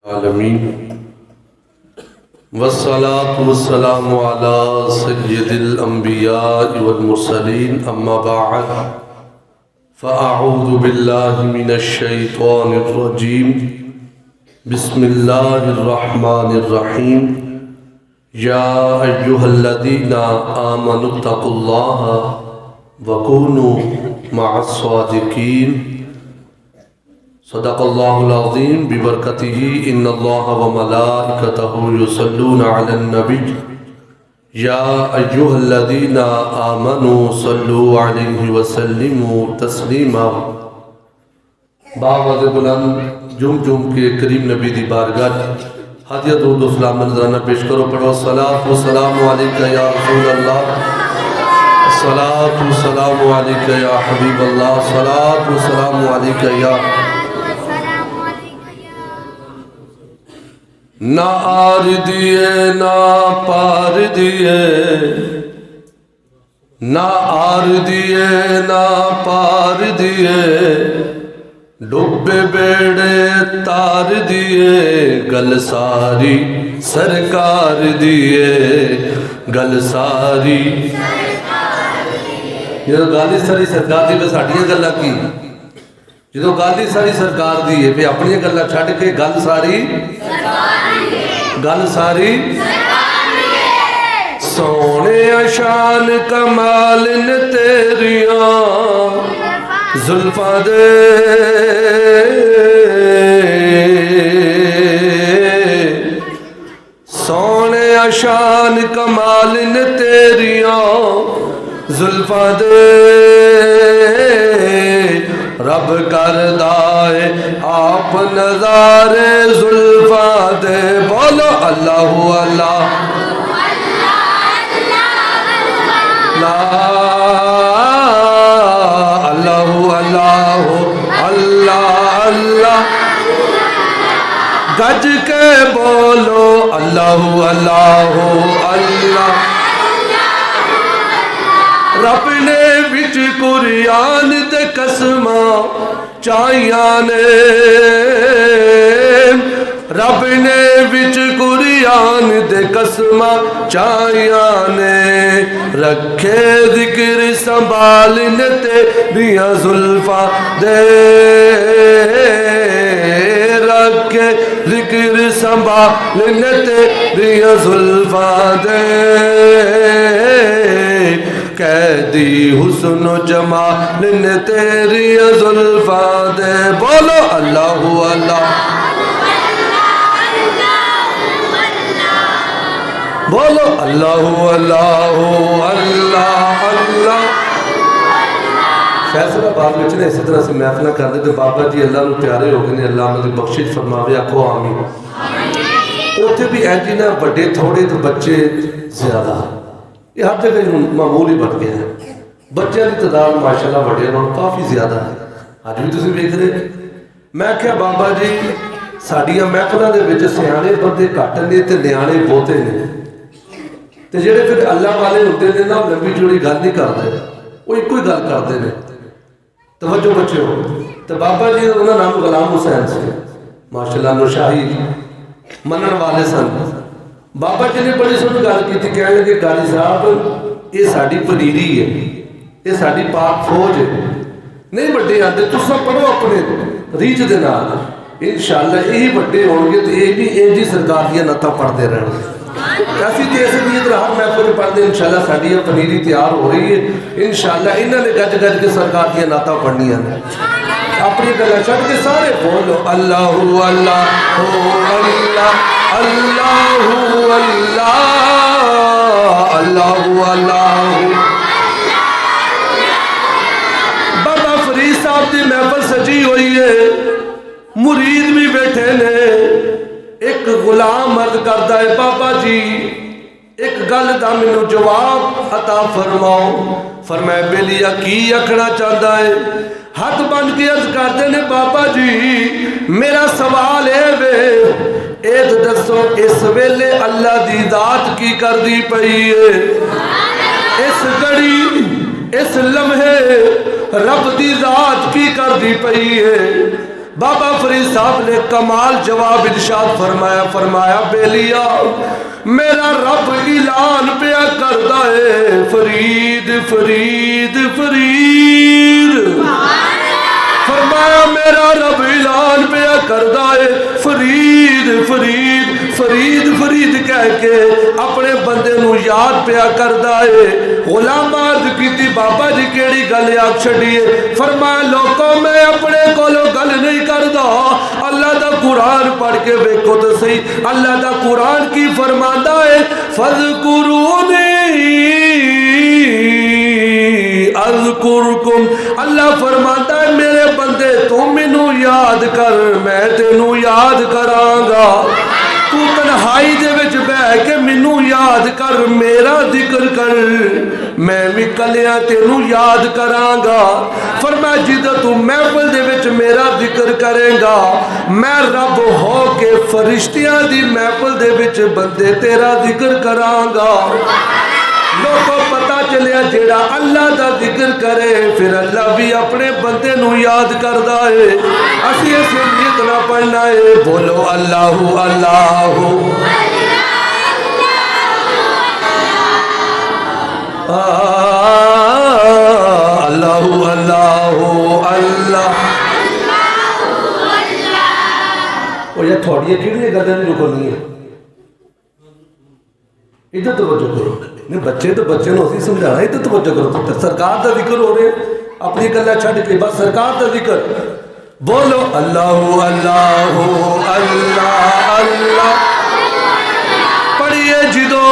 العالمین والصلاة والسلام على سید الانبیاء والمرسلین اما بعد فاعوذ باللہ من الشیطان الرجیم بسم اللہ الرحمن الرحیم یا ایہا الذین آمنوا اتقوا اللہ وکونوا مع الصادقین صدق اللہ العظیم ببرکتہ ان اللہ وملائکتہ یصلون علی النبی یا ایہا الذین آمنوا صلوا علیہ وسلموا تسلیما۔ باوعظ بلند جم کے کریم نبی دی بارگاہ ہدیہ درود و سلام نذرانہ پیش کرو، پڑھو الصلاۃ والسلام علیکہ یا رسول اللہ، الصلاۃ والسلام علیکہ یا حبیب اللہ، الصلاۃ والسلام علیکہ یا نہ آر دیے نہ پار دیے، نہ آر دیے نہ پار دیے، ڈوبے بیڑے تار دیے، گل ساری سرکار دیے، گل ساری یہ گالی ساری سرکار دی ساڑیاں گلہ کی جدو گالی ساری سرکار دی ہے پہ اپنی گلہ چھڑ کے گل ساری سونے شان کمال نے تیریاں زلفاں دے، سونے شان کمال نے تیریاں زلفاں دے، رب کردائے آپ نظارے زلفاں دے، بولو اللہ اللہ اللہ اللہ اللہ اللہ، گج کے بولو اللہ اللہ اللہ، رب نے وچ قرآن دے قسماں چاہیاں نے، رب نے وچ قرآن دے قسماں چاہیاں نے، رکھے ذکر سنبھالنے تیریاں زلفاں دے، رکھے ذکر سنبھالنے تیریاں زلفاں دے، قیدی حسن و جمال نے تیری زلفاں دے، بولو اللہ اللہ بولو اللہ اللہ اللہ اللہ۔ فیصلہ بعد میں چلے اسی طرح سے محفلہ کر دے تو بابا جی اللہ نے پیارے ہو گئے، اللہ نے بخشش فرماوے، آکھو آمین۔ اوتھے بھی ایجی نہ بڑے تھوڑے تو بچے زیادہ، یہ ہر جگہ معمول ہی بڑھ گئے ہیں، بچے کی تعداد ماشاءاللہ بڑھے ہیں کافی زیادہ ہے۔ آج بھی تسی دیکھ رہے، میں کہا بابا جی ساڈیاں محفلاں دے وچ سیانے بندے گھٹ نے تے نیانے بہتے نے، تے جڑے پھر اللہ والے ہوندے نے نا لمبی چوڑی گل نہیں کردے، وہ ایک ہی گل کردے نے۔ توجہ بچے ہو، تو بابا جی انہاں نام غلام حسین سے ماشاءاللہ نوشاہی منن والے سن۔ بابا جی نے بڑی سن گل کی تھی، کہنے لگے قاری صاحب یہ ساڈی پنیری ہے، یہ ساڈی پاک فوج ہے، نہیں بڑے آتے تساں پڑھو اپنے ریچ دے نال، انشاءاللہ یہی بڑے ہون گے تو یہ بھی انجی سرکار دیا نعتاں پڑھتے رہن گے۔ ایسی تھی ایسے بھی ادھر ہر محفل پڑھتے انشاءاللہ ساڈی پنیری تیار ہو رہی ہے، انشاءاللہ انہوں نے گج گج کے سرکار دیا نعتاں پڑھنی ہیں۔ اپنی گلہ چھڑ کے سارے بولو اللہ اللہ اللہ اللہ اللہ اللہ۔ بابا فرید صاحب دی محفل سجی ہوئی ہے، مرید بھی بیٹھے نے، ایک غلام عرض کرتا ہے بابا جی ایک گل دا مینوں جواب عطا فرماؤ۔ فرمایا بیلیا کی آکھنا چاہتا ہے؟ ہاتھ بن کے عرض کرتے نے بابا جی میرا سوال ہے وے ایک دسو اس ویلے اللہ دی ذات کی کر دی پئی ہے، اس گھڑی اس لمحے رب دی ذات کی کر دی پئی ہے، بابا فرید صاحب نے کمال جواب ارشاد فرمایا بیلیا میرا رب اعلان پیا کردا ہے فرید فرید فرید فرمایا میرا رب اعلان پیا کردا ہے فرید فرید فرید فرید کہہ کے اپنے بندے نو یاد پیا کردا ہے غلام عرض کیتی بابا جی کیڑی گل آکھ چھڈیے فرمایا لوکو میں اپنے کولو گل نہیں کردا اللہ دا قرآن پڑھ کے ویکھو تے صحیح اللہ دا قرآن کی فرماندا ہے فذکرونی اذکرکم اللہ فرماتا ہے میرے بندے تو مینوں یاد کر میں تینوں یاد کراں گا تو تنہائی دے وچ بیٹھ کے مینوں یاد کر میرا ذکر کر میں بھی کلیاں تینوں یاد کراں گا فرمایا جدوں تو محفل دے وچ میرا ذکر کرے گا میں رب ہو کے فرشتیاں دی محفل دے وچ بندے تیرا ذکر کراں گا لوگوں پتا چلیا جیڑا اللہ دا ذکر کرے پھر اللہ بھی اپنے بندے نو یاد کردا ہے اسی اسے نیت نہ پڑھنا ہے بولو اللہ اللہ اللہ اللہ اللہ وہ یہ تھوڑی کیڑی گل نہیں رکنی ہے ادھر توجہ کرو نہیں بچے تو بچے نو اسی سمجھانا ادھر توجہ کرو سرکار دا ذکر ہو رہے اپنی گلاں چھڈ کے بس سرکار دا ذکر بولو اللہ اللہ اللہ اللہ پڑھیے جدو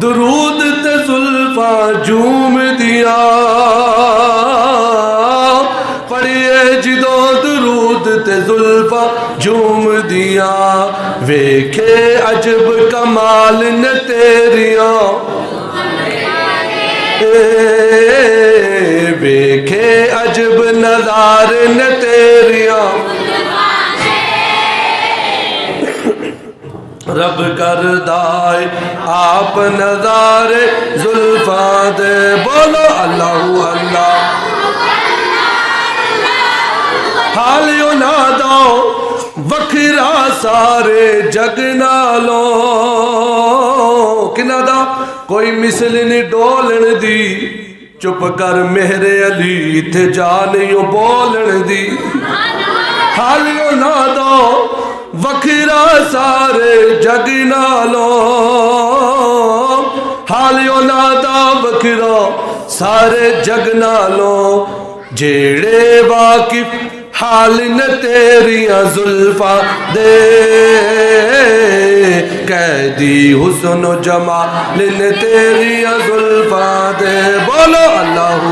درود تے زلفاں جوم دیا پڑھیے جدو درود تے زلفاں جوم دیا ویکھے عجب کمال نے تیریاں ویکھے عجب نظار نے تیریاں رب کردائے آپ نظار زلفاں دے بولو اللہ اللہ حالیو نادو وکھرا سارے جگ نالو کنا دا کوئی مثل نہیں ڈولن دی چپ کر میرے علی تھے جانیوں بولن دی حالیو نادو وکھرا سارے جگ نالو حالیو نادا وکھرا سارے جگ نالو جیڑے واقف حال نے تیریاں زلفاں دے قیدی حسن و جمال نے تیریاں زلفاں دے بولو اللہ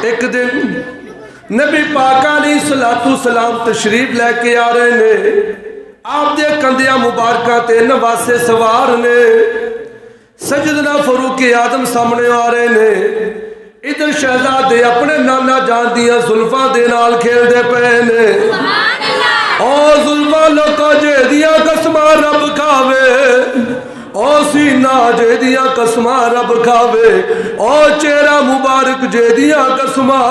ایک دن نبی پاک علیہ السلام تشریف لے کے آ رہے نے آپ دے کندیاں مبارکہ تے نواسے سوار نے سجدنا فاروق اعظم سامنے آ رہے نے ادھر شہزادے اپنے نانا جان دیاں زلفاں دے نال کھیل دے پے نے او زلفاں لوکا جے دیاں قسماں رب کھاوے او سینہ جے دیاں قسماں رب کھاوے او چہرہ مبارک جے دیاں قسماں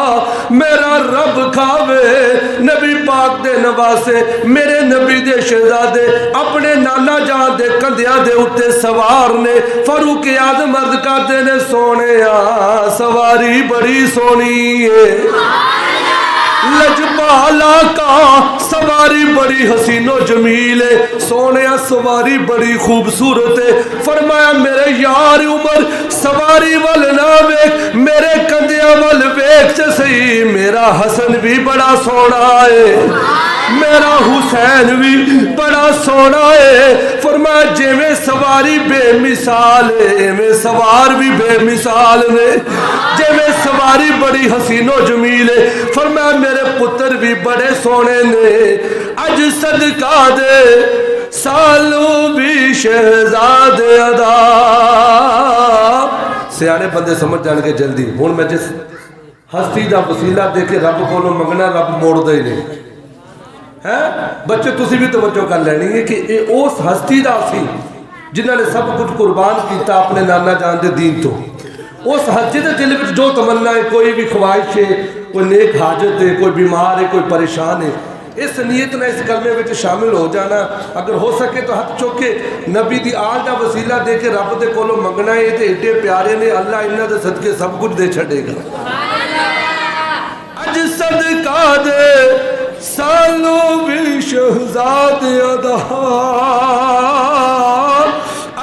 میرا رب کھاوے نبی پاک دے نواسے میرے نبی دے شہزادے اپنے نانا جان دے کندیاں دے اتے سوار نے فاروق اعظم عرض کرتے نے سونے سواری بڑی سونی ہے لجپالا کا سواری بڑی حسین و جمیل ہے سونے سواری بڑی خوبصورت ہے فرمایا میرے یار عمر سواری وال نہ ویکھ میرے کندیاں وال ویکھ سے صحیح میرا حسن بھی بڑا سونا ہے میرا حسین بھی بڑا سونا ہے فرمایا جے میں سواری بے مثال ہے میں سوار بھی بے مثال نے جے میں سواری بڑی حسین و جمیل ہے فرمایا میرے پتر بھی بڑے سونے نے اج صدقہ دے سالو بھی شہزاد ادا سیانے بندے سمجھ جان کے جلدی ہون میں جس ہستی دا وسیلہ دے کے رب کو منگنا رب موڑ دے نہیں بچے تسی بھی توجہ کر لینی ہے کہ اے اس ہستی دا سی جنہوں نے سب کچھ قربان کیتا اپنے نانا جان دے دین تو اس حجی دے دل وچ جو تمنا ہے، کوئی بھی خواہش ہے، کوئی نیک حاجت ہے، کوئی بیمار ہے، کوئی پریشان ہے، اس نیت نے اس کلمے وچ شامل ہو جانا. اگر ہو سکے تو ہاتھ چوک کے نبی دی آل دا وسیلہ دے کے رب دے کولوں منگنا ہے. تے ایڈے پیارے نے، اللہ انہاں دے صدقے سب کچھ دے چھڈے گا. اج صدقہ دے سالو بھی شہزادے ادا،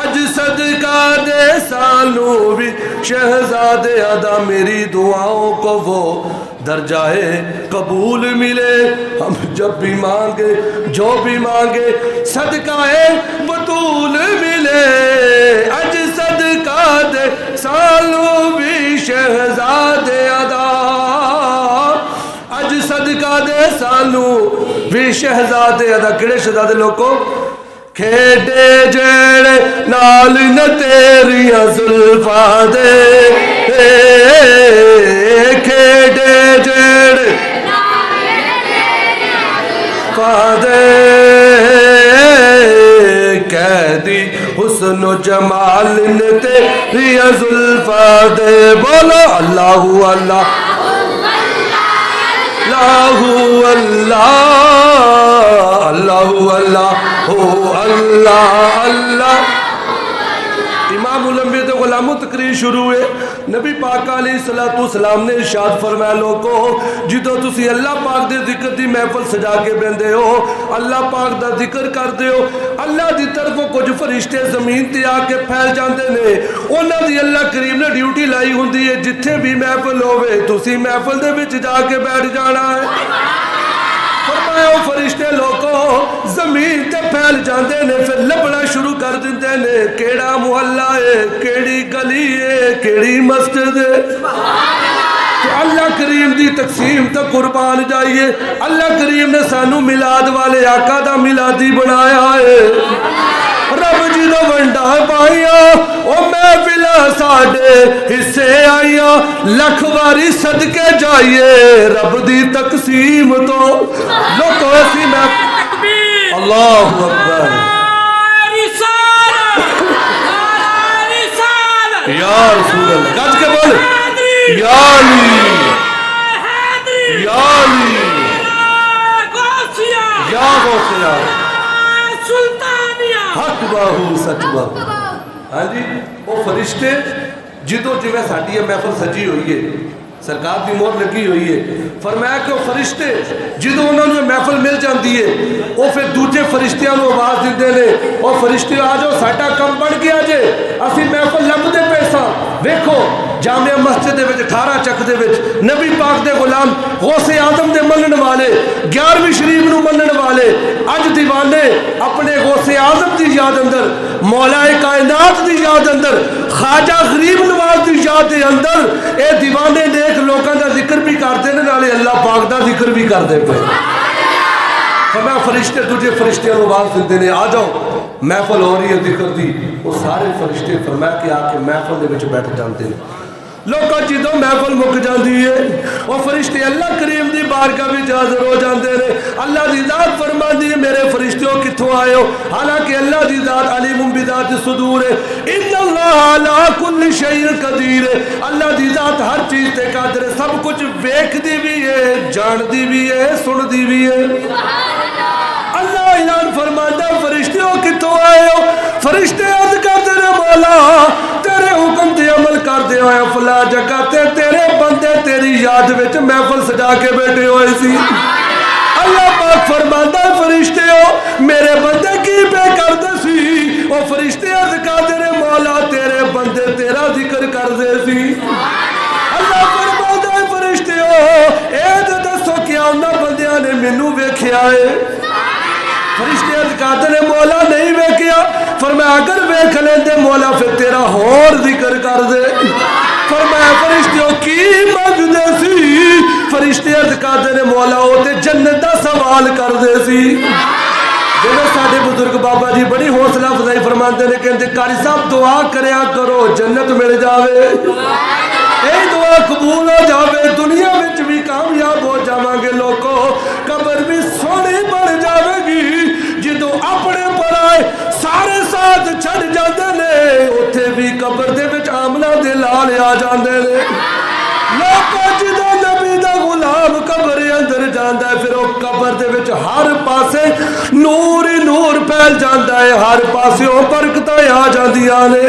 اج صدقہ دے سالو بھی شہزادے ادا، میری دعاؤں کو وہ درجہ قبول ملے. ہم جب بھی مانگے جو بھی مانگے صدقہ بطول ملے. اج صدقہ دے سالو بھی شہزادے ادا، اج صدقہ دے سالو بھی شہزادے ادا. کیڑے شہزادے لوگوں؟ کھیڈے جڑے نال نہ تیریاں زلفاں دے، کھیڈے جڑے دے، قیدی حسن و جمال نے تیریاں زلفاں دے. بولو اللہ اللہ اللہ اللہ اللہ ہو اللہ اللہ. امام الانبیاء دے غلاموں تقریر شروع ہے. نبی پاک علیہ السلام نے ارشاد فرمایا، لوگو جدو تسی اللہ پاک دے ذکر دی محفل سجا کے بندے ہو، اللہ پاک دا ذکر کر دے ہو، اللہ دی طرفوں کچھ فرشتے زمین تے آ کے پھیل جاندے نے. انہاں دی اللہ کریم نے ڈیوٹی لائی ہوندی ہے، جتھے بھی محفل ہوے تسی محفل دے وچ جا کے بیٹھ جانا ہے. فرمایا او فرشتے لوگوں زمین تے پھیل جاندے نے، پھر لبنا شروع کر دیندے نے، کیڑا محلہ ہے، کیڑی گلی ہے، کیڑی مسجد ہے. تو اللہ کریم دی تقسیم تو قربان جائیے. اللہ کریم نے سانو میلاد والے آقا دا میلادی بنایا ہے. رب جی دو ونڈا پائیاں او محفلاں ساڈے حصے آئیاں، لکھ واری صدقے جائیے رب دی تقسیم تو. لوگو ایسی محفل، اللہ اکبر، یا رسول اللہ، گج کے بول، یا علی یا علی یا غوثیہ حق باہو سچ باہو. ہاں جی، وہ فرشتے جدو جی میں ساڑی محفل سجی ہوئی ہے، سرکار دی مہر لگی ہوئی ہے. فرمایا کہ وہ فرشتے جدو انہوں نے محفل مل جاندی ہے، وہ پھر دوجے فرشتیاں نو آواز دیندے نے، اور فرشتے آ جاؤ ساڈا کم بڑھ گیا جے، اسی محفل لب دے پیسہ. ویکھو جامع مسجد دے وچ 18 چک دے وچ نبی پاک دے غلام غوث اعظم دے منن والے 11ویں شریف نو منن والے اج دیوانے اپنے غوث اعظم دی یاد اندر، مولا کائنات دی یاد اندر، خواجہ غریب نواز دی یاد دے اندر اے دیوانے نیک لوکاں دا ذکر بھی کرتے نے، نالے اللہ پاک دا ذکر بھی کرتے پے. فرمایا فرشتے دوجے فرشتیاں نو آواز دیندے نے، آ جاؤ محفل ہو رہی ہے ذکر دی. وہ سارے فرشتے فرمایا کہ آ کے محفل دے وچ بیٹھ جاندے نے. لوگوں جدو محفل مک جاندی ہے وہ فرشتے اللہ کریم دی بارگاہ وچ حاضر ہو جاندے نے. اللہ دی ذات فرماندی ہے میرے فرشتوں کتھوں آئے ہو؟ حالانکہ اللہ دی ذات علیم بذات الصدور ہے. ان اللہ علی کل شیء قدیر ہے. اللہ دی ذات ہر چیز تے قادر ہے، سب کچھ ویکھدی بھی ہے، جاندی بھی ہے، سندی بھی ہے. اللہ اعلان فرماندا فرشتوں کتھوں آئے ہو؟ فرشتے عرض کرتے نے مولا تیرے حکم تے عمل کردے ہوئے فلاں جگہ تے تیرے بندے تیری یاد وچ محفل سجا کے بیٹھے ہوئے سی. اللہ پاک فرماندا فرشتے ہو میرے بندے کی پہ کردے سی؟ وہ فرشتے عرض کرتے نے مولا تیرے بندے تیرا ذکر کردے سی. اللہ فرماندا فرشتے ہو اے دسو کیا انہاں بندیاں نے مینوں ویکھیا ہے؟ فرشتے عرض کرتے نے مولا نہیں ویکھیا. فرمایا اگر ویکھ لیندے مولا پھر تیرا ہور ذکر کر دے. فرمایا فرشتوں کی منگدے سی؟ فرشتے عرض کرتے نے مولا وہ تے جنت دا سوال کر دے سی. جنہیں ساڑھے بزرگ بابا جی بڑی حوصلہ افزائی فرماندے نے کہتے قاری صاحب دعا کریا کرو جنت مل جاوے، اے دعا قبول ہو جاوے، دنیا وچ بھی کامیاب ہو جاواں گے، لوگوں قبر بھی سونی بن جاوے گی. جدو اپنے پرائے سارے ساتھ چھڑ جاندے نے اوتھے بھی قبر دے وچ آمنہ دے لال آ جاندے نے لوکاں جدوں نبی دا غلام قبر اندر جاندا ہے پھر وہ قبر دے وچ ہر پاسے نور ہی نور پھیل جاندا ہے ہر پاسے برکتاں آ جاندیاں نے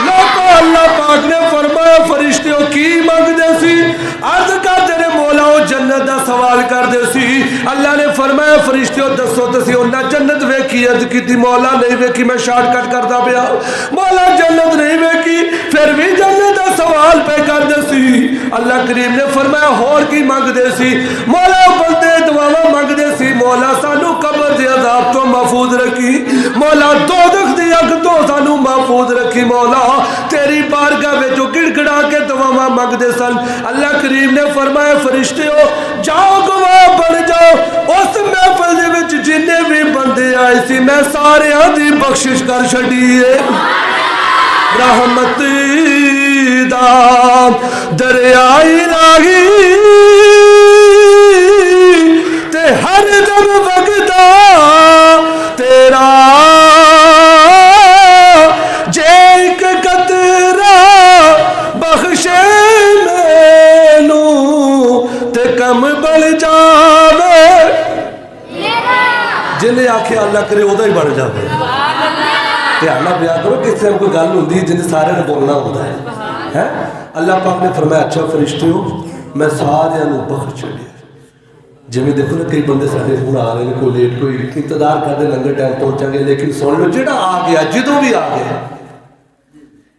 لوکاں اللہ پاک نے فرمایا فرشتیوں کی منگدے سی عرض کردے نے مولا وہ جنت دا سوال کردے سی اللہ نے فرمایا فرشتیوں دسو تسی انہاں جنت ویکھی عرض کیتی مولا نہیں ویکھی میں شارٹ کٹ کردا پیا مولا جنت نہیں ویکھی پھر بھی جنت دا سوال پہ کردے سی اللہ کریم نے فرمایا ہور کی منگدے سی مولا بندے دعاواں منگدے سی مولا سانو قبر دے عذاب تو محفوظ رکھی مولا دوزخ دی اگ تو سانو محفوظ رکھی مولا تیری بارگاہ میں جو گڑ گڑا کے دعاواں منگدے سن اللہ کریم نے فرمایا فرشتیو جاؤ گواہ بن جاؤ اس محفل دے وچ جنے بھی بندے آئے سی میں سارے دی بخشش کر چھڈی ہے رحمت دا دریائی لاگی تے ہر دم وگدا تیرا جے ایک قطرہ بخشے مینوں تے کم بل جاوے جنہیں آکھے اللہ کرے ادا ہی بڑھ جاوے دھیان پیا کرو کس طرح کوئی گل ہوندی ہے جن سارے نے بولنا ہوتا ہے اللہ پاک نے فرمایا اچھا فرشتیو میں سارے بخش چھڈیا جی دیکھو نا کئی بندے سارے ہوں آ رہے ہیں کوئی لیٹ کوئی انتظار کرتے لنگر ٹائم پہنچا گے لیکن سن لو جہاں آ گیا جدوں بھی آ گیا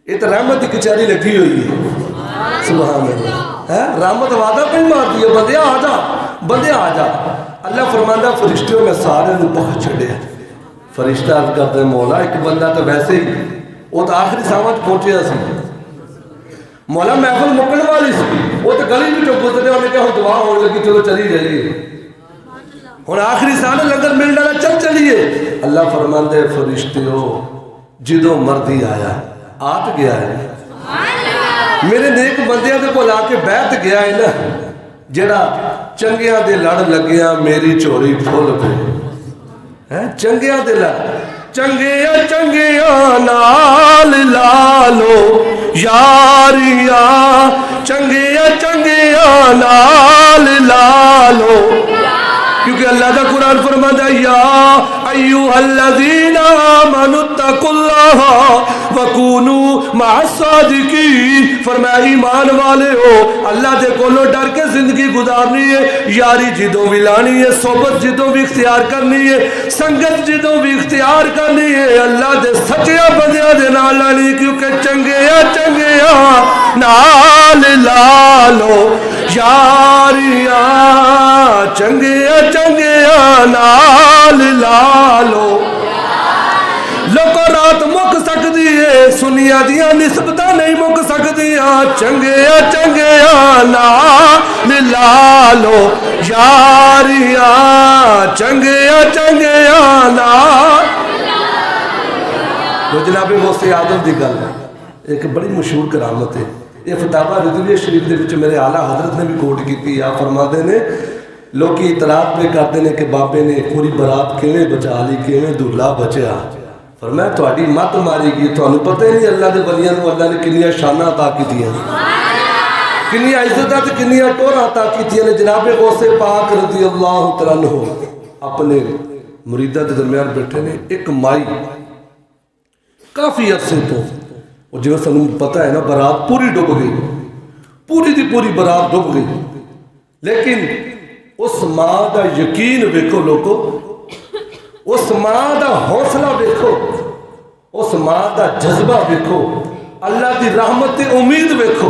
یہ تو رحمت کی کچہری لگی ہوئی ہے سبحان اللہ رحمت وعدہ پہ مارتی ہے بندے آ جا بندے آ جا اللہ فرماندہ فرشتیوں میں سارے بخش چھڈیا فرشتہ عرض کرتے ہیں مولا ایک بندہ تو ویسے ہی وہ تو آخری سامت پہنچیا سی مولا محفل مکن والی سی وہ تو گلی بھی چپ گزرے انہیں کہا دعا ہونے لگی چلو چلی جائیے ہوں آخری سال لنگر مل ڈالا چل چلیے اللہ فرماندے فرشتیو جدوں مرضی آیا آت گیا ہے میرے نیک بندیاں دے کو لا کے بیعت گیا ہے نا جڑا چنگیاں دے لڑ لگیاں میری چوری کھول پہ چنگیاں دے لڑ چنگیا چنگیا نال لالو یاریا چنگیا چنگیا نال لالو کیونکہ اللہ کا قرآن فرماتا ہے یا ایوہ الذین آمنوا اتقوا اللہ وکونوا مع الصادقین فرمایا ایمان والے ہو اللہ دے کولو ڈر کے زندگی گزارنی ہے یاری جدوں بھی لانی ہے صحبت جدوں بھی اختیار کرنی ہے سنگت جدوں بھی اختیار کرنی ہے اللہ دے سچیا بندیاں دے نال لانی کیونکہ چنگیا چنگیا نال لالو یاریاں چنگیا چنگیا نال لالو لوگو رات مک سکتی ہے سنیا دیا نسبتاں نہیں مک سکتیاں چنگیا چنگیا نال لالو یاریاں چنگیا چنگیا نال تو جناب غوث اعظم دی گل ہے ایک بڑی مشہور کرامت ہے یہ فتاوہ رضویہ شریف دے وچ میرے اعلیٰ حضرت نے بھی کوٹ کی تھی آپ فرماتے نے لوکی اطلاعات پہ کرتے ہیں کہ بابے نے پوری برات کیویں بچا لی کیویں دلہا بچیا فرمایا تہاڈی مت ماری گئی تانوں پتہ ہی نہیں اللہ دے ولیاں نوں اللہ نے کنیاں شاناں عطا کیتیاں کنیاں عزتاں تے کنیاں ٹوراں عطا کیتیاں نے جناب غوث پاک رضی اللہ تعالیٰ عنہ اپنے مریداں دے درمیان بیٹھے نے ایک مائی کافی عرصے تو اور جو سنوں پتہ ہے نا برات پوری ڈوب گئی پوری دی پوری برات ڈوب گئی لیکن اس ماں دا یقین ویکھو لوگو اس ماں دا حوصلہ ویکھو اس ماں دا جذبہ ویکھو اللہ دی رحمت تے امید ویکھو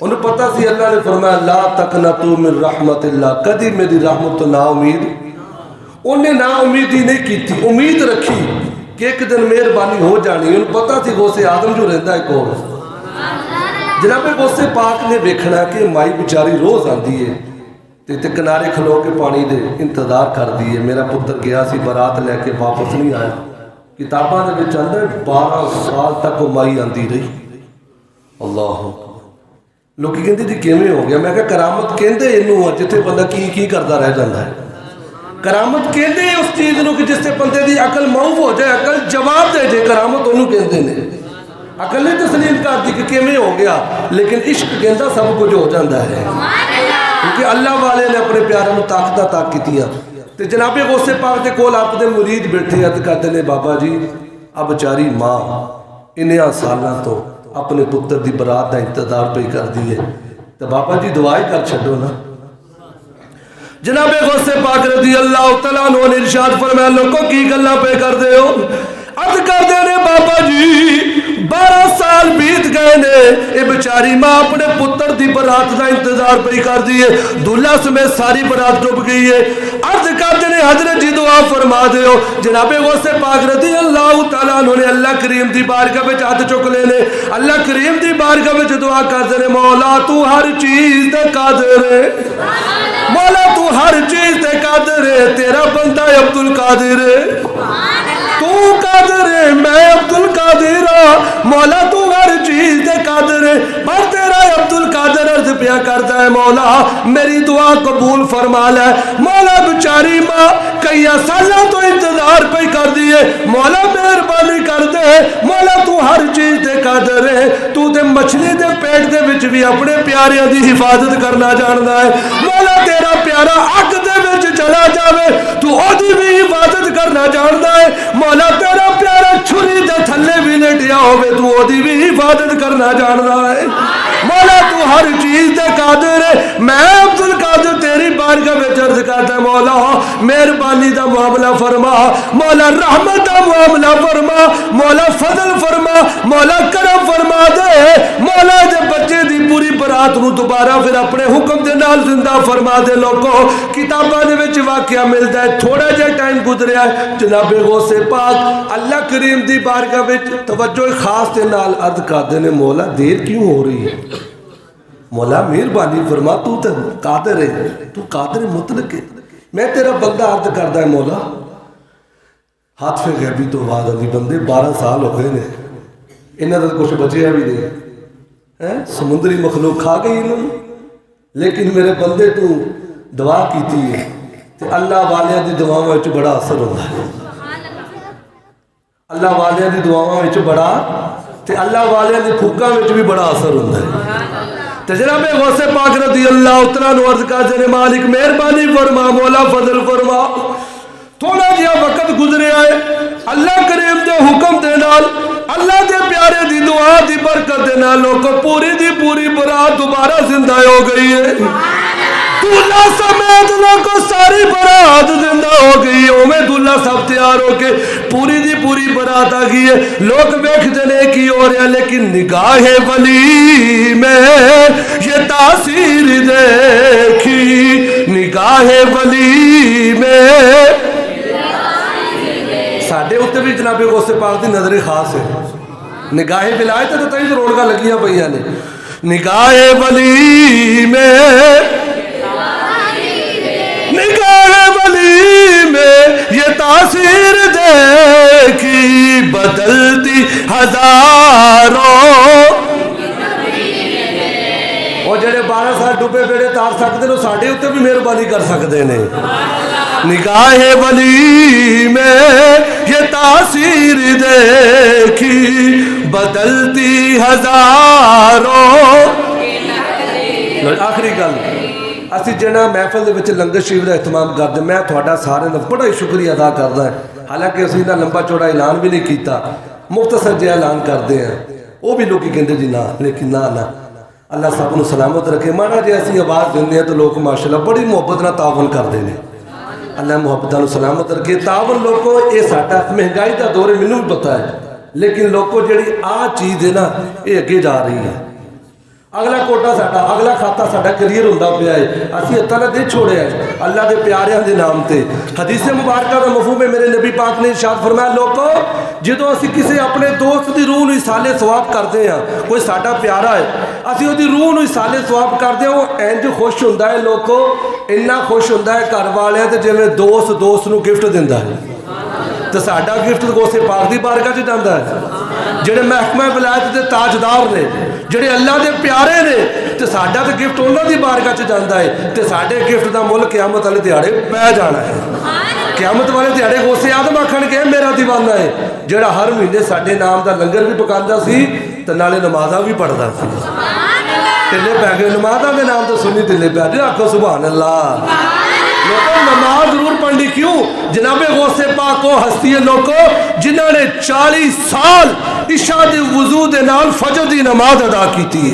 انہوں پتہ سی اللہ نے فرمایا لا تقنطوا من رحمت اللہ کدی میری رحمت تو نا امید انہیں نا امیدی نہیں کی تھی امید رکھی کہ ایک دن مہربانی ہو جانی انہوں پتہ سی غوث اعظم جو رہتا ہے کون جناب غوث پاک نے دیکھنا کہ مائی بیچاری روز آندی ہے تے کنارے کھلو کے پانی دے انتظار کر دیے میرا پتر گیا سی برات لے کے واپس نہیں آیا کتاباں دے وچ آندا 12 سال تک وہ مائی آندی رہی اللہ لوکی کہندے جی کیویں ہو گیا میں کہ کرامت کہندے اینوں جتھے بندہ کی کردا رہ جاندا ہے کرامت کہندے اس چیز نو کہ جس سے بندے دی عقل معاف ہو جائے عقل جواب دے جے کرامت انہوں کہندے نے عقل نہیں تسلیم کرتی کہ کیویں ہو گیا، لیکن عشق کہندا سب کچھ ہو جاتا ہے، کیونکہ اللہ والے نے اپنے پیاروں کو طاقت عطا کیتیاں۔ تے جناب غوث پاک دے کول اپنے مرید بیٹھے تے کہتے نے بابا جی اب بیچاری ماں انہاں سالاں تو اپنے پتر دی برات دا انتظار پہ کر دیے، تو بابا جی دعائی کر چھڈو نا۔ جناب غوث پاک رضی اللہ تعالیٰ عنہ نے ارشاد فرمایا لوگوں کی گلاں پہ کر دے ہو؟ عرض کر دے نے بابا جی 12 سال بیت گئے نے، اے بیچاری ماں اپنے پتر دی برات دا انتظار پہ کر دیے، دلہا سمیت ساری برات ڈوب گئی ہے۔ عرض کر دے نے حضرت جی دعا فرما دے ہو۔ جناب غوث پاک رضی اللہ تعالیٰ عنہ نے اللہ کریم دی بارگاہ وچ ہاتھ چک لے نے، اللہ کریم دی بارگاہ وچ دعا کر دے نے مولا تو ہر چیز دے قادر ہے، مولا تو ہر چیز دے قادر ہے، تیرا بندہ عبد القادر ہے، تو قادر ہے میں عبد القادر ہوں، مولا تو ہر چیز دے قادر ہے، پر تیرا عبد القادر عرض پیا کرتا ہے مولا میری دعا قبول فرما لے۔ مولا بیچاری ماں کئی سالوں تو انتظار پہ کر دیے، مولا مہربانی کر دے، مولا تو ہر چیز دے قادر ہے، تو تے مچھلی دے پیٹ دے وچ بھی اپنے پیاریاں دی حفاظت کرنا جاندا ہے، مولا تیرا پیارا اگ دے وچ چلا جاوے تو او دی بھی حفاظت کرنا جاندا ہے، مولا تیرا پیارا چھری دے تھلے بھی لیٹیا ہوئے تو او دی بھی حفاظت کرنا جاندا ہے، مولا تو ہر چیز دے قادر ہے، میں عبد القادر تیری بارگاہ میں عرض کرتا ہے مولا مہربانی دا معاملہ فرما، مولا رحمت دا معاملہ فرما، مولا فضل فرما، مولا کرم فرما دے، مولا دے بچے دی پوری برات نو دوبارہ پھر اپنے حکم دے نال زندہ فرما دے۔ لوگوں کتاباں دے وچ واقعہ ملدا ہے، تھوڑا جہا ٹائم گزریا ہے، جناب غوث پاک اللہ کریم دی بارگاہ وچ توجہ خاص دے نال عرض کردے نے مولا دیر کیوں ہو رہی ہے، مولا مہربانی فرما تو تے قادر ہے، تو قادر مطلق ہے، میں تیرا بندہ عرض کردا ہے مولا حاتف غیبی تو بعد علی بندے 12 سال ہو گئے نے، انہاں دا کچھ بچیا بھی نہیں، سمندری مخلوق کھا گئی انہوں، لیکن میرے بندے تو دعا کیتی ہے تے اللہ والیاں دی دعاواں وچ بڑا اثر ہوندا ہے، اللہ والیاں دی دعاواں وچ بڑا تے اللہ والیاں دی پھوکاں وچ بھی بڑا اثر ہوندا ہے۔ تے جناب غوث پاک رضی اللہ تعالیٰ عنہ عرض کر دے مالک مہربانی فرما، مولا فضل فرما، تھوڑا جہا وقت گزریا ہے، اللہ کریم دے حکم دے نال اللہ دے پیارے دی دعا دی برکت دے نال لوگوں پوری دی پوری برات دوبارہ زندہ ہو گئی ہے، دلہا سمیت لوگوں ساری برات زندہ ہو گئی ہے، اومیں دلہا سب تیار ہو کے پوری دی پوری برات آ گئی ہے، لوگ بیکھتے نے کی ہو رہے ہیں، لیکن نگاہ ولی میں یہ تاثیر دیکھی، نگاہ ولی میں ساڑھے ہوتے بھی جناب غوث پاک دی نظر خاص ہے، نگاہ ولایت تو تیز روڑگاں لگیاں پئیاں نے، نگاہ ولی میں نگاہ ولی میں یہ تاثیر دیکھی، بدلتی ہزاروں، اور جڑے 12 سال ڈوبے بیڑے تار سکتے ہیں ساڑھے ہوتے بھی مہربانی کر سکتے ہیں، نگاہ ولی میں یہ تاثیر دیکھی، بدلتی ہزاروں۔ آخری گل اسی جنا محفل دے وچ لنگر شریف دا اہتمام کرتے، میں تھوڑا سارے دا بڑا ہی شکریہ ادا کردا ہے، حالانکہ اسی دا لمبا چوڑا اعلان بھی نہیں کیتا، مختصر جہا اعلان کرتے ہیں، وہ بھی لوگ کہندے جی نہ، لیکن نہ اللہ سب کو سلامت رکھے، مانا جی اسی آواز دیندے ہیں تو لوگ ماشاءاللہ بڑی محبت نہ تعاون کرتے ہیں، اللہ محبت نال سلامت رکھے۔ تعاون لوگوں یہ ساڈا مہنگائی دا دور ہے، مینوں بھی پتہ ہے، لیکن لوگوں جڑی آ چیز ہے نا یہ اگے جا رہی ہے، اگلا کوٹا ساڈا، اگلا کھاتا ساڈا کریئر ہوندا پیا ہے، اسی ہتھاں نال دے چھوڑیا ہے اللہ دے پیاریاں دے نام تے۔ حدیث مبارکہ دا مفہوم ہے، میرے نبی پاک نے ارشاد فرمایا لوگوں جدوں اسی کسی اپنے دوست دی روح نوں ایصال ثواب کردے ہاں، کوئی ساڈا پیارا ہے اسی وہ دی روح نوں ایصال ثواب کردے ہاں، وہ انج خوش ہوندا ہے لوگوں، اتنا خوش ہوندا ہے گھر والیاں تے جویں دوست نوں گفٹ دیندا ہے، تے ساڈا گفٹ غوث پاک دی بارگاہ چ جاندا ہے، جڑے محکمہ ولایت دے تاجدار نے، جڑے اللہ دے پیارے نے، تے ساڈا تے گفٹ انہاں دی بارگاہ چ جاندا ہے، تے ساڈے گفٹ دا مل قیامت والے دیہاڑے پہ جانا ہے۔ قیامت والے دیہڑے غوث آدم آکھن گے میرا دیوانہ ہے جڑا ہر مہینے ساڈے نام دا لنگر بھی پکاندا سی تے نالے نمازاں بھی پڑھدا سی ٹلے پہ گئے نمازاں دے نام تو سنی ٹلے پہ گئے آکھو سبحان اللہ لوگوں نماز ضرور پڑھنی کیوں جناب غوث پاک وہ ہستی ہے لوگوں جنہوں نے 40 سال عشاء دے وضو دے نال فجر دی نماز ادا کی تھی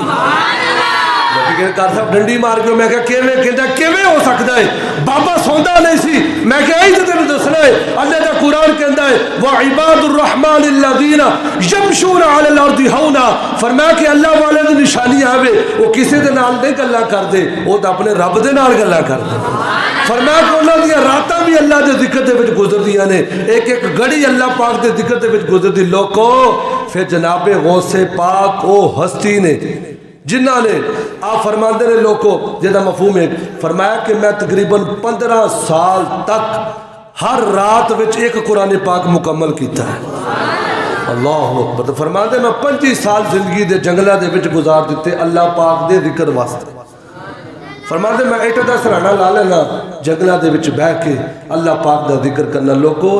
کر صاحب ڈنڈی مار کے میں کہا کیویں ہو سکتا ہے بابا سوندا نہیں سی میں کہا یہی تو تینوں دسنا ہے اللہ کا قرآن کہندا ہے وعباد الرحمن الذین یمشون علی الارض ہونا فرمایا کہ اللہ والے دی نشانی آوے وہ کسی دے نال نہیں گلاں کردے وہ تو اپنے رب دے نال گلاں کردے فرمایا کہ انہاں دی راتاں بھی اللہ دے ذکر دے وچ گزردیاں نے ایک ایک گھڑی اللہ پاک دے ذکر دے وچ گزردی لوکو پھر جناب غوث پاک او ہستی نے جنہ نے آپ فرماندے نے لوگوں جیسا مفہوم ہے فرمایا کہ میں تقریباً 15 سال تک ہر رات وچ ایک قرآن پاک مکمل کیتا ہے اللہ اکبر تو فرماندے میں 25 سال زندگی دے جنگلہ دے وچ گزار دیتے اللہ پاک دے ذکر واسطے فرماندے میں ایٹا دا سرانہ لا لینا جنگلہ دے وچ بہ کے اللہ پاک دا ذکر کرنا لوگوں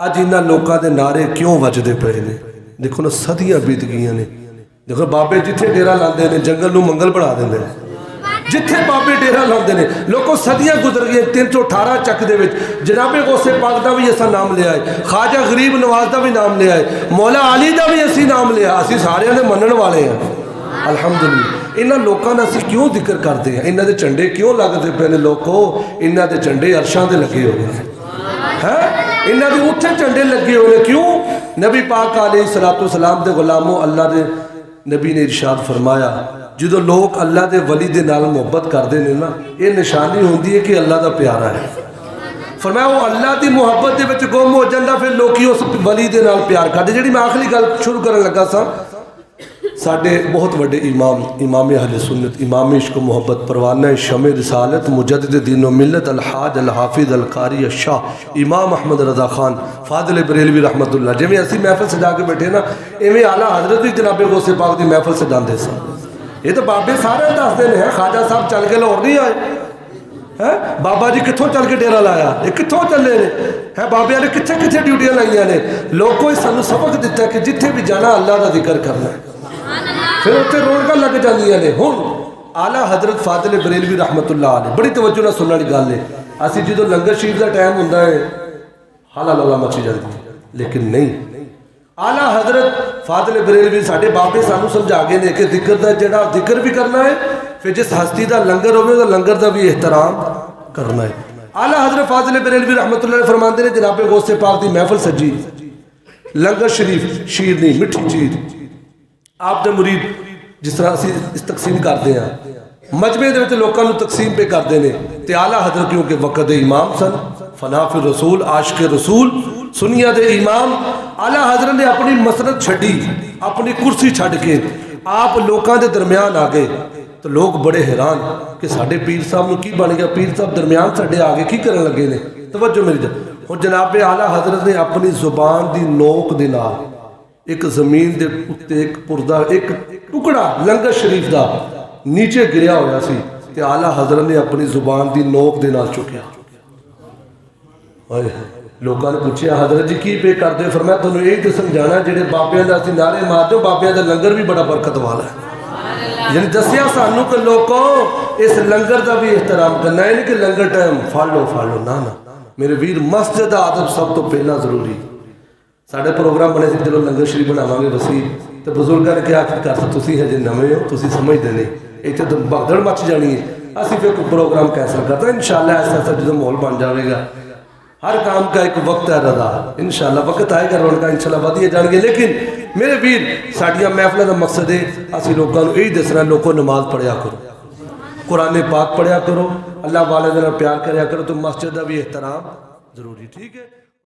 اج انہاں لوکاں دے نعرے کیوں وجدے پئے نے دیکھو نا صدیاں بیت گئیاں نے دیکھو بابے جتھے ڈیرا لاندے نے جنگل نو منگل بنا دیندے نے جتھے بابے ڈیرا لاندے نے لوگوں صدیاں گزر گئے 318 چک دے وچ جناب غوث پاک دا بھی ایسا نام لیا ہے خواجہ غریب نواز دا بھی نام لیا ہے مولا علی دا بھی اسی نام لیا اسی سارے دے منن والے ہیں الحمدللہ انہاں لوکاں دا اسی کیوں ذکر کردے ہیں انہاں دے چنڈے کیوں لگدے پے نے لوکو انہاں دے چنڈے عرشاں دے لگے ہوئے ہیں انہاں دے اوتھے چنڈے لگے ہوئے کیوں نبی پاک علیہ الصلوۃ والسلام دے غلاموں اللہ دے نبی نے ارشاد فرمایا جدو لوگ اللہ دے ولی دے نال محبت کردے نے نا یہ نشانی ہوندی ہے کہ اللہ دا پیارا ہے فرمایا وہ اللہ دی محبت دے وچ گم ہو جاندا پھر لوکی اس ولی دے نال پیار کردے جڑی میں آخری گل شروع کرن لگا سا ساڈے بہت بڑے امام اہل سنت امام عشق و محبت پروانہ شمع رسالت مجدد دین و ملت الحاج الحافظ القاری الشاہ امام احمد رضا خان فاضل بریلوی رحمت اللہ جی میں ایسی محفل سجا کے بیٹھے نا ایویں اعلیٰ حضرت بھی جناب غوث پاک دی محفل سجاندے سن یہ تو بابے سارے دستے ہیں خواجہ صاحب چل کے لاہور نہیں آئے بابا جی کتھوں چل کے ڈیرا لایا یہ کتھوں چلے نے بابے نے کتھے کتھے ڈیوٹیاں لائیاں نے لوگوں نے سانوں سبق دیتا ہے کہ جتھے بھی جانا اللہ دا ذکر کرنا ہے پھر اتنے رونقاں لگ جاندیاں نے ہن اعلیٰ حضرت فاضل بریلوی رحمت اللہ علیہ بڑی توجہ نال سنن والی گل ہے اسی جدو لنگر شریف دا ٹائم ہوندا ہے حالا لالا مچی جاندی لیکن نہیں اعلیٰ حضرت فاضل بریلوی ساڈے بابے سانوں سمجھا گئے نے کہ ذکر دا جڑا ذکر بھی کرنا ہے پھر جس ہستی دا لنگر ہوے تو لنگر دا بھی احترام کرنا ہے اعلیٰ حضرت فاضل بریلوی رحمت اللہ علیہ فرماندے نے جناب غوث پاک دی محفل سجی لنگر شریف شیرنی میٹھی چیز آپ دے مرید جس طرح اسی اس تقسیم کرتے ہیں مجمع دے وچ لوکاں نوں تقسیم پہ کردے نے تے اعلیٰ حضرت کیونکہ وقت امام سن فنا فی رسول عاشق رسول سنیا دے امام اعلیٰ حضرت نے اپنی مسند چھڈی اپنی کرسی چھڈ کے آپ لوکاں دے درمیان آ گئے تو لوگ بڑے حیران کہ ساڈے پیر صاحب نوں کی بن گیا پیر صاحب درمیان ساڈے آ گئے کی کرن لگے نے توجہ میری اور جناب اعلیٰ حضرت نے اپنی زبان دی نوک دے نال ایک زمین دے اتے ایک پردہ ایک ٹکڑا لنگر شریف دا نیچے گریا ہویا سی تے اعلیٰ حضرت نے اپنی زبان دی نوک دے نال چکیا لوگاں نے پوچھیا حضرت جی کی پہ کردے فرمایا تانوں یہی تے سمجھانا جڑے بابیاں دا اسی نعرے مارتے ہو بابیاں دا لنگر بھی بڑا برکت والا ہے یعنی دسیا سانوں کہ لوگوں اس لنگر دا بھی احترام کرنا ہے نہیں کہ لنگر ٹائم فالو نا میرے ویر مسجد آدب سب تو پہلا ضروری ساڑھے پروگرام بنے سے جلو لنگر شریف بناواں گے وسیع تو بزرگاں نے کیا کر سکتے تسی ہجے نویں ہو تسی سمجھ دے نہیں ایتھے تو بغدڑ مچ جانی ہے اسی پھر پروگرام کینسل کرتا ہے انشاءاللہ ایسا جدو ماحول بن جاوے گا ہر کام کا ایک وقت ہے رضا انشاءاللہ وقت آئے گا رونقاں انشاءاللہ ودیے جان گے لیکن میرے ویر ساڈیاں محفلاں دا مقصد ہے اسی لوکاں نوں یہی دسنا لوکوں نماز پڑھیا کرو قرآن پاک پڑھیا کرو اللہ والے دے نال پیار کریا کرو تو مسجد دا بھی احترام ضروری ٹھیک ہے